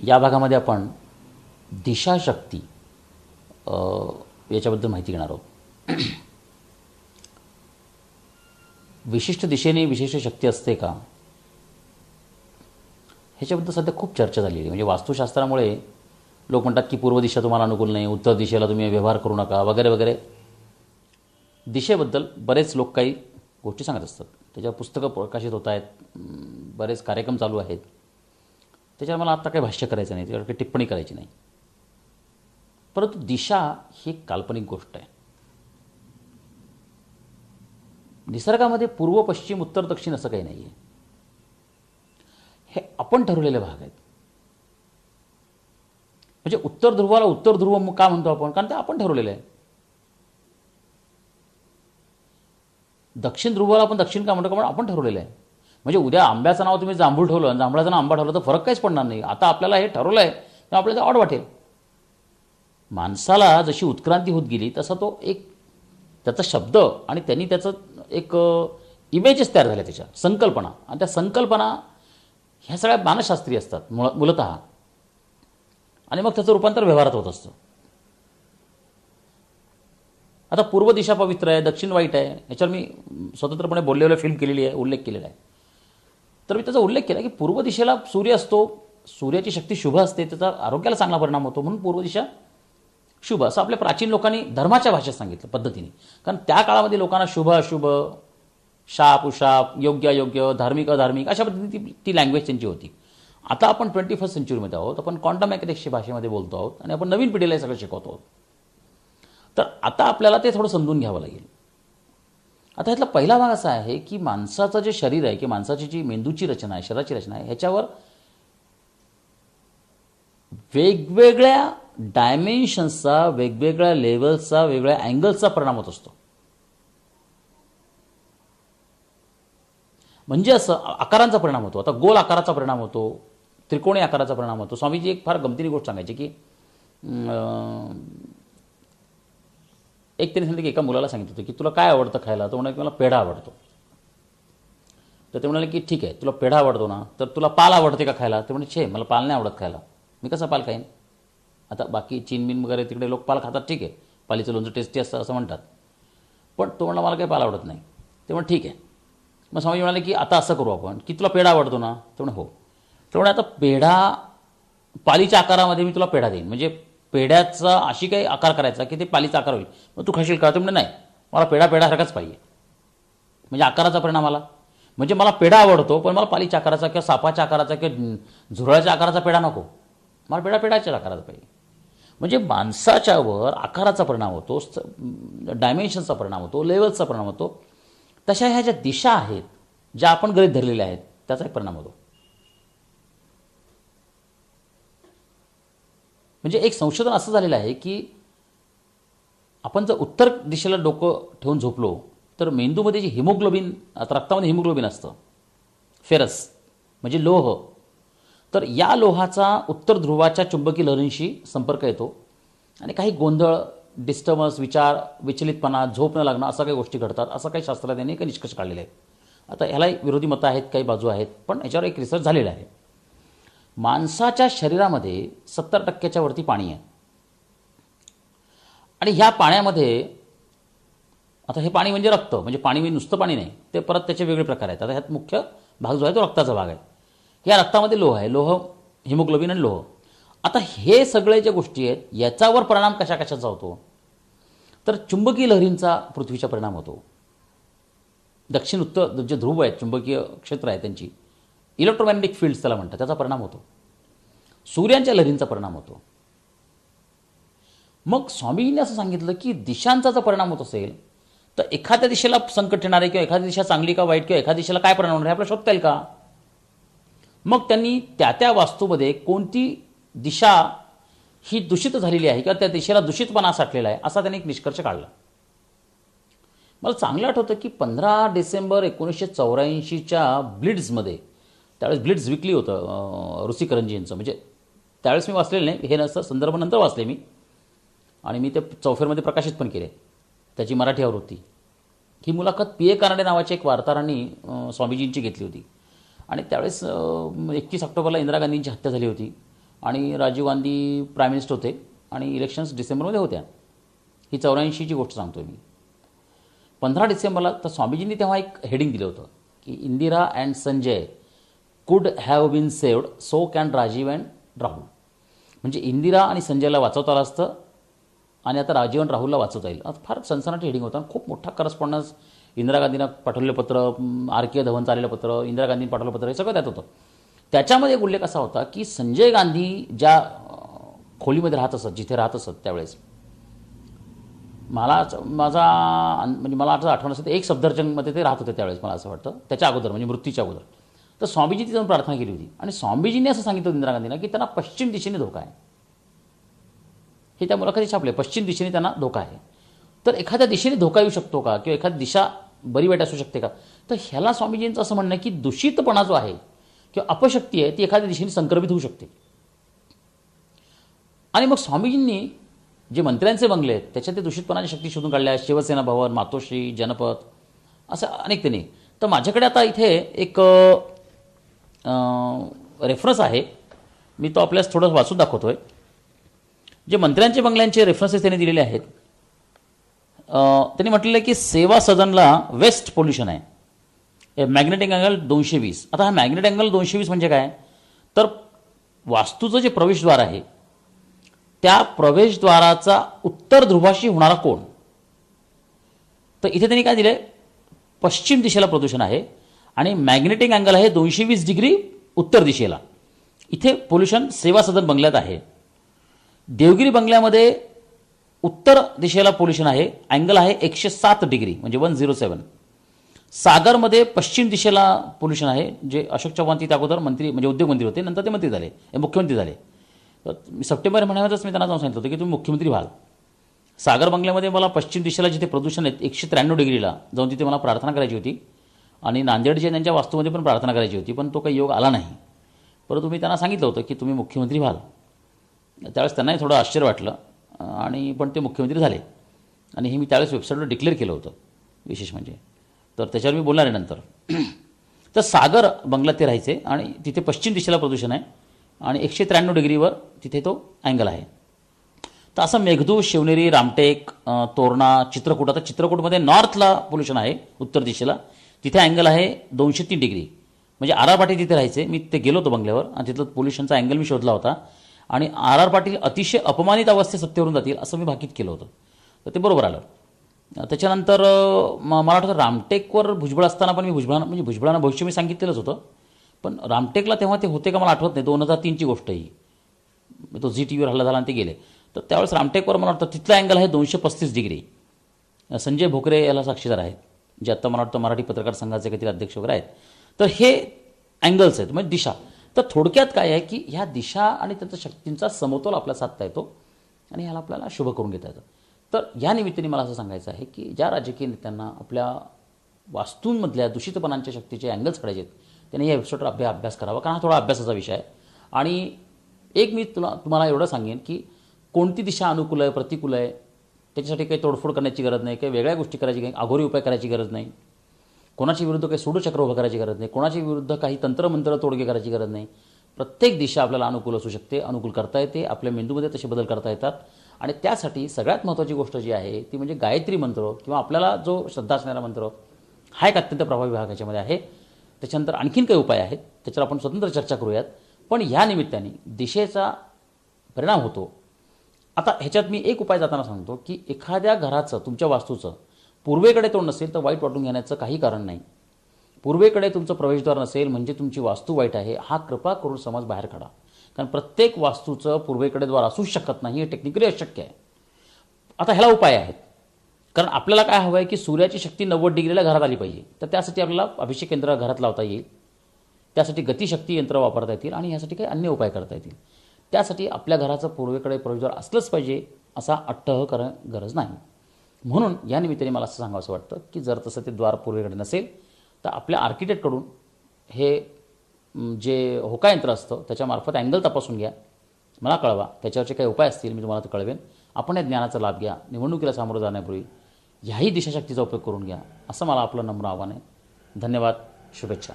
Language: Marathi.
या भागामध्ये आपण दिशाशक्ती याच्याबद्दल माहिती घेणार आहोत. विशिष्ट दिशेने विशिष्ट शक्ती असते का, ह्याच्याबद्दल सध्या खूप चर्चा झालेली आहे. म्हणजे वास्तुशास्त्रामुळे लोक म्हणतात की पूर्व दिशा तुम्हाला अनुकूल नाही, उत्तर दिशेला तुम्ही व्यवहार करू नका वगैरे वगैरे. दिशेबद्दल बरेच लोक काही गोष्टी सांगत असतात. त्याच्यावर पुस्तकं प्रकाशित होत आहेत, बरेच कार्यक्रम चालू आहेत. त्याच्यावर मला आत्ता काही भाष्य करायचं नाही, त्याच्यावर काही टिप्पणी करायची नाही. परंतु दिशा ही एक काल्पनिक गोष्ट आहे. निसर्गामध्ये पूर्व पश्चिम उत्तर दक्षिण असं काही नाही आहे. हे आपण ठरवलेले भाग आहेत. म्हणजे उत्तर ध्रुवाला उत्तर ध्रुव का म्हणतो आपण, कारण ते आपण ठरवलेलं आहे. दक्षिण ध्रुवाला आपण दक्षिण का म्हणतो, कारण आपण ठरवलेलं आहे. म्हणजे उद्या आंब्याचं नाव तुम्ही जांभूळ ठेवलं आणि जांभळाचं नाव आंबा ठेवलं तर फरक काहीच पडणार नाही. आता आपल्याला हे ठरवलं आहे तर आपल्याला ते ऑड वाटेल. माणसाला जशी उत्क्रांती होत गेली तसा तो एक त्याचा शब्द आणि त्यांनी त्याचं एक इमेजेस तयार झाल्या, त्याच्या संकल्पना, आणि त्या संकल्पना ह्या सगळ्या मानसशास्त्रीय असतात मूलतः, आणि मग त्याचं रूपांतर व्यवहारात होत असतं. आता पूर्व दिशा पवित्र आहे, दक्षिण वाईट आहे, याच्यावर मी स्वतंत्रपणे बोललेलं फिल्म केलेली आहे, उल्लेख केलेला आहे. तर मी त्याचा उल्लेख केला की पूर्व दिशेला सूर्य असतो, सूर्याची शक्ती शुभ असते, त्याचा आरोग्याला चांगला परिणाम होतो, म्हणून पूर्व दिशा शुभ असं आपल्या प्राचीन लोकांनी धर्माच्या भाषेत सांगितलं पद्धतीने. कारण त्या काळामध्ये लोकांना शुभ अशुभ, शाप उशाप, योग्य अयोग्य, धार्मिक अधार्मिक अशा पद्धतीने ती लँग्वेज त्यांची होती. आता आपण 21st सेंचुरीमध्ये आहोत, आपण क्वांटम मेकॅनिक्सच्या भाषेमध्ये बोलतो आहोत आणि आपण नवीन पिढीला हे सगळं शिकवतो आहोत. तर आता आपल्याला ते थोडं समजून घ्यावं लागेल. आता ह्यातला पहिला भाग असा आहे की माणसाचं जे शरीर आहे, की माणसाची जी मेंदूची रचना आहे, शरीराची रचना आहे, ह्याच्यावर वेगवेगळ्या डायमेन्शन्सचा, वेगवेगळ्या लेवल्सचा, वेगवेगळ्या अँगल्सचा परिणाम होत असतो. म्हणजे असं आकारांचा परिणाम होतो. आता गोल आकाराचा परिणाम होतो, त्रिकोणी आकाराचा परिणाम होतो. स्वामीजी एक फार गमतीने गोष्ट सांगायची की एक त्यांनी सांगितलं की एका मुलाला सांगितलं होतं की तुला काय आवडतं खायला, तो म्हणाला की मला पेढा आवडतो. तर ते म्हणाले की ठीक आहे, तुला पेढा आवडतो ना, तर तुला पाल आवडते का खायला. ते म्हणजे छे, मला पाल नाही आवडत खायला, मी कसा पाल खाईन. आता बाकी चीनमीन वगैरे तिकडे लोक पाल खातात, ठीक आहे, पालीचं लोणचं टेस्टी असतं असं म्हणतात, पण तो म्हणला मला काही पाल आवडत नाही. ते म्हणजे ठीक आहे. मग स्वामी म्हणाले की आता असं करू आपण की तुला पेढा आवडतो ना, तो म्हणे हो. तो म्हणे आता पेढा पालीच्या आकारामध्ये मी तुला पेढा देईन, म्हणजे पेढ्याचा अशी काही आकार करायचा की ते पालीचा आकार होईल, मग तू खाशील का. तो म्हणजे नाही, मला पेढा पेढासारखाच पाहिजे. म्हणजे आकाराचा परिणाम आला. म्हणजे मला पेढा आवडतो पण मला पालीच्या आकाराचा किंवा सापाच्या आकाराचा किंवा झुरळाच्या आकाराचा पेढा नको, मला पेढा पेढाच्या आकाराचा पाहिजे. म्हणजे माणसाच्यावर आकाराचा परिणाम होतो, डायमेन्शनचा परिणाम होतो, लेवल्सचा परिणाम होतो. तशा ह्या ज्या दिशा आहेत, ज्या आपण गृहीत धरलेल्या आहेत, त्याचा एक परिणाम होतो. म्हणजे एक संशोधन असं झालेलं आहे की आपण जर उत्तर दिशेला डोकं ठेवून झोपलो तर मेंदूमध्ये जे हिमोग्लोबिन, आता रक्तामध्ये हिमोग्लोबिन असतं, फेरस म्हणजे लोह, तर या लोहाचा उत्तर ध्रुवाच्या चुंबकीय लहरींशी संपर्क येतो आणि काही गोंधळ, डिस्टर्बन्स, विचार, विचलितपणा, झोप न लागणं, अशा काही गोष्टी घडतात, असं काही शास्त्रज्ञांनी काही निष्कर्ष काढलेले आहेत. आता ह्याला विरोधी मतं आहेत, काही बाजू आहेत, पण याच्यावर एक रिसर्च झालेला आहे. माणसाच्या शरीरामध्ये 70% वरती पाणी आहे आणि ह्या पाण्यामध्ये, आता हे पाणी म्हणजे रक्त, म्हणजे पाणी म्हणजे नुसतं पाणी नाही, ते परत त्याचे वेगळे प्रकार आहेत. आता ह्यात मुख्य भाग जो आहे तो रक्ताचा भाग आहे. या रक्तामध्ये लोह आहे, लोह, हिमोग्लोबिन आणि लोह. आता हे सगळे ज्या गोष्टी आहेत याच्यावर परिणाम कशा कशाचा होतो, तर चुंबकीय लहरींचा पृथ्वीचा परिणाम होतो. दक्षिण उत्तर जे ध्रुव आहेत, चुंबकीय क्षेत्र आहे, त्यांची इलेक्ट्रोमॅग्नेटिक फील्ड्स त्याला म्हणतात, त्याचा परिणाम होतो. सूर्यांच्या लहरींचा परिणाम होतो. मग स्वामींनी असं सांगितलं की दिशांचा जर परिणाम होत असेल तर एखाद्या दिशेला संकट येणार आहे किंवा एखादी दिशा चांगली का वाईट किंवा एखाद्या दिशेला काय परिणाम होणार आहे आपल्याला शोधता येईल का. मग त्यांनी त्या वास्तूमध्ये कोणती दिशा ही दूषित झालेली आहे किंवा त्या दिशेला दूषितपणा साठलेला आहे असा त्यांनी एक निष्कर्ष काढला. मला चांगलं आठवतं की 15 डिसेंबर 1984च्या ब्लिट्झमध्ये, त्यावेळेस ब्लिट्झ विकली होतं ऋषिकरंजी यांचं, म्हणजे त्यावेळेस मी वाचलेलं नाही, हे नसतं, संदर्भ नंतर वाचले मी आणि मी ते चौफेरमध्ये प्रकाशित पण केले, त्याची मराठी आवृत्ती. ही मुलाखत P.A. कानडे नावाच्या एक वार्ताहरांनी स्वामीजींची घेतली होती आणि त्यावेळेस 21 ऑक्टोबरला इंदिरा गांधींची हत्या झाली होती आणि राजीव गांधी प्राईम मिनिस्टर होते आणि इलेक्शन्स डिसेंबरमध्ये होत्या. ही 84ची गोष्ट सांगतो मी. 15 डिसेंबरला तर स्वामीजींनी तेव्हा एक हेडिंग दिलं होतं की Indira and Sanjay could have been saved, so can Rajiv and Rahul. म्हणजे इंदिरा आणि संजयला वाचवता आलं असतं आणि आता राजीव आणि राहुलला वाचवता येईल. आता फार सनसनाटी हेडिंग होता. खूप मोठा करस्पॉन्डन्स, इंदिरा गांधींना पाठवलेलं पत्र, RK धवनचं आलेलं पत्र, इंदिरा गांधींनी पाठवलेलं पत्र, हे सगळं त्यात होतं. त्याच्यामध्ये एक उल्लेख असा होता की संजय गांधी ज्या खोलीमध्ये राहत असत, जिथे राहत असत त्यावेळेस, मला आठवण असेल तर एक सफदरजंगमध्ये ते राहत होते त्यावेळेस, मला असं वाटतं, त्याच्या अगोदर म्हणजे मृत्यूच्या अगोदर. तर स्वामीजी तिथून प्रार्थना केली होती आणि स्वामीजींनी असं सांगितलं इंदिरा गांधींना की त्यांना पश्चिम दिशेने धोका आहे. हे त्या मुलाखती छापले, पश्चिम दिशेने त्यांना धोका आहे. तर एखाद्या दिशेने धोका येऊ शकतो का, किंवा एखादी दिशा बरी वाईट असू शकते का? तर ह्याला स्वामीजींचं असं म्हणणं आहे की दूषितपणा जो आहे किंवा अपशक्ती आहे ती एखाद्या दिशेने संक्रमित होऊ शकते. आणि मग स्वामीजींनी जे मंत्र्यांचे बंगले आहेत त्याच्यात ते दूषितपणाची शक्ती शोधून काढल्या. शिवसेना भवन, मातोश्री, जनपद, असं अनेक त्यांनी. तर माझ्याकडे आता इथे एक रेफरन्स आहे, मी तो आपल्यास थोडं वाचून दाखवतोय. जे मंत्र्यांचे बंगल्यांचे रेफरन्सेस त्यांनी दिलेले आहेत. त्यांनी म्हटलेलं आहे की सेवा सदनला वेस्ट पोल्युशन आहे, मॅग्नेटिक अँगल 220. आता हा मॅग्नेटिक अँगल 220 म्हणजे काय? तर वास्तूचं जे प्रवेशद्वार आहे त्या प्रवेशद्वाराचा उत्तर ध्रुवाशी होणारा कोण. तर इथे त्यांनी काय दिलंय, पश्चिम दिशेला प्रदूषण आहे आणि मॅग्नेटिक अँगल आहे 220 डिग्री उत्तर दिशेला. इथे पोल्युशन सेवा सदन बंगल्यात आहे. देवगिरी बंगल्यामध्ये उत्तर दिशेला पोल्युशन आहे, अँगल आहे 107 डिग्री म्हणजे 107. सागरमध्ये पश्चिम दिशेला पोल्युशन आहे, जे अशोक चव्हाण त्या अगोदर मंत्री म्हणजे उद्योगमंत्री होते, नंतर ते मंत्री झाले, मुख्यमंत्री झाले. सप्टेंबर महिन्यातच मी त्यांना जाऊन सांगितलं होतं की तुम्ही मुख्यमंत्री व्हाल. सागर बंगल्यामध्ये मला पश्चिम दिशेला जिथे प्रदूषण आहेत 193 डिग्रीला जाऊन तिथे मला प्रार्थना करायची होती आणि नांदेडच्या त्यांच्या वास्तूमध्ये पण प्रार्थना करायची होती, पण तो काही योग आला नाही. परंतु मी त्यांना सांगितलं होतं की तुम्ही मुख्यमंत्री व्हाल. त्यावेळेस त्यांनाही थोडं आश्चर्य वाटलं आणि पण ते मुख्यमंत्री झाले आणि हे मी त्यावेळेस वेबसाईटवर डिक्लेअर केलं होतं विशेष म्हणजे. तर त्याच्यावर मी बोलणार आहे नंतर. तर सागर बंगल्यात ते राहायचे आणि तिथे पश्चिम दिशेला प्रदूषण आहे आणि 193 डिग्रीवर तिथे तो अँगल आहे. तर असं मेघदूत, शिवनेरी, रामटेक, तोरणा, चित्रकूट. आता चित्रकूटमध्ये नॉर्थला पोल्युशन आहे उत्तर दिशेला, तिथे अँगल आहे 203 डिग्री म्हणजे RR पाटील तिथे राहायचे. मी ते गेलो होतो बंगल्यावर आणि तिथलं पोल्युशनचा अँगल मी शोधला होता आणि RR पाटील अतिशय अपमानित अवस्थेत सत्तेवरून जातील असं मी भाकीत केलं होतं. तर ते बरोबर आलं. त्याच्यानंतर मला वाटतं रामटेकवर भुजबळ असताना पण मी भुजबळांना भविष्य मी सांगितलेलंच होतं, पण रामटेकला तेव्हा ते होते का मला आठवत नाही. 2003ची गोष्ट ही, तो ZTVवर हल्ला झाला आणि ते गेले. तर त्यावेळेस रामटेकवर मला वाटतं तिथला अँगल आहे 235 डिग्री. संजय भोकरे याला साक्षीदार आहेत, जे आत्ता मला वाटतं मराठी पत्रकार संघाचे काहीतरी अध्यक्ष वगैरे आहेत. तर हे अँगल्स आहेत म्हणजे दिशा. तर थोडक्यात काय आहे की ह्या दिशा आणि त्यांच्या शक्तींचा समतोल आपल्याला साधता येतो आणि ह्याला आपल्याला शुभ करून घेता येतं. तर या निमित्ताने मला असं सांगायचं आहे की ज्या राजकीय नेत्यांना आपल्या वास्तूंमधल्या दूषितपणांच्या शक्तीचे अँगल्स काढायचे आहेत त्यांनी या वेबसाईटवर अभ्यास करावा, कारण हा थोडा अभ्यासाचा विषय आहे. आणि एक मी तुम्हाला एवढं सांगेन की कोणती दिशा अनुकूल आहे, प्रतिकूल आहे, त्याच्यासाठी काही तोडफोड करण्याची गरज नाही, काही वेगळ्या गोष्टी करायची, काही अघोरी उपाय करायची गरज नाही, कोणाच्या विरुद्ध काही सूडचक्र उभं करायची गरज नाही, कोणाच्या विरुद्ध काही तंत्रमंत्र तोडगे करायची गरज नाही. प्रत्येक दिशा आपल्याला अनुकूल असू शकते, अनुकूल करता येते, आपल्या मेंदूमध्ये तसे बदल करता येतात. आणि त्यासाठी सगळ्यात महत्त्वाची गोष्ट जी आहे ती म्हणजे गायत्री मंत्र किंवा आपल्याला जो श्रद्धा असणारा मंत्र हा एक अत्यंत प्रभावी भाग याच्यामध्ये आहे. त्याच्यानंतर आणखीन काही उपाय आहेत, त्याच्यावर आपण स्वतंत्र चर्चा करूयात. पण या निमित्ताने दिशेचा परिणाम होतो. आता ह्याच्यात मी एक उपाय जाताना सांगतो की एखाद्या घराचं, तुमच्या वास्तूचं पूर्वेकडे तोंड नसेल तर वाईट वाटून घेण्याचं काही कारण नाही. पूर्वेकडे तुमचं प्रवेशद्वार नसेल म्हणजे तुमची वास्तू वाईट आहे, हा कृपा करून समज बाहेर काढा. कारण प्रत्येक वास्तूचं पूर्वेकडे द्वार असूच शकत नाही, हे टेक्निकली अशक्य आहे. आता ह्याला उपाय आहेत, कारण आपल्याला काय हवं आहे की सूर्याची शक्ती 90 डिग्रीला घरात आली पाहिजे. तर त्यासाठी आपल्याला अभिषेक यंत्र घरात लावता येईल, त्यासाठी गतिशक्ती यंत्र वापरता येतील आणि यासाठी काही अन्य उपाय करता येतील. त्यासाठी आपल्या घराचं पूर्वेकडे प्रवेशद्वार असलंच पाहिजे असा अट्टह करणं गरज नाही. म्हणून या निमित्ताने मला असं सांगावं असं वाटतं की जर तसं ते द्वार पूर्वेकडे नसेल तर आपल्या आर्किटेक्टकडून हे जे होका यंत्र असतं त्याच्यामार्फत अँगल तपासून घ्या, मला कळवा. त्याच्यावरचे काही उपाय असतील मी तुम्हाला ते कळवेन. आपण या ज्ञानाचा लाभ घ्या. निवडणुकीला सामोरं जाण्यापूर्वी ह्याही दिशाशक्तीचा उपयोग करून घ्या, असं मला आपलं नम्र आव्हान आहे. धन्यवाद. शुभेच्छा.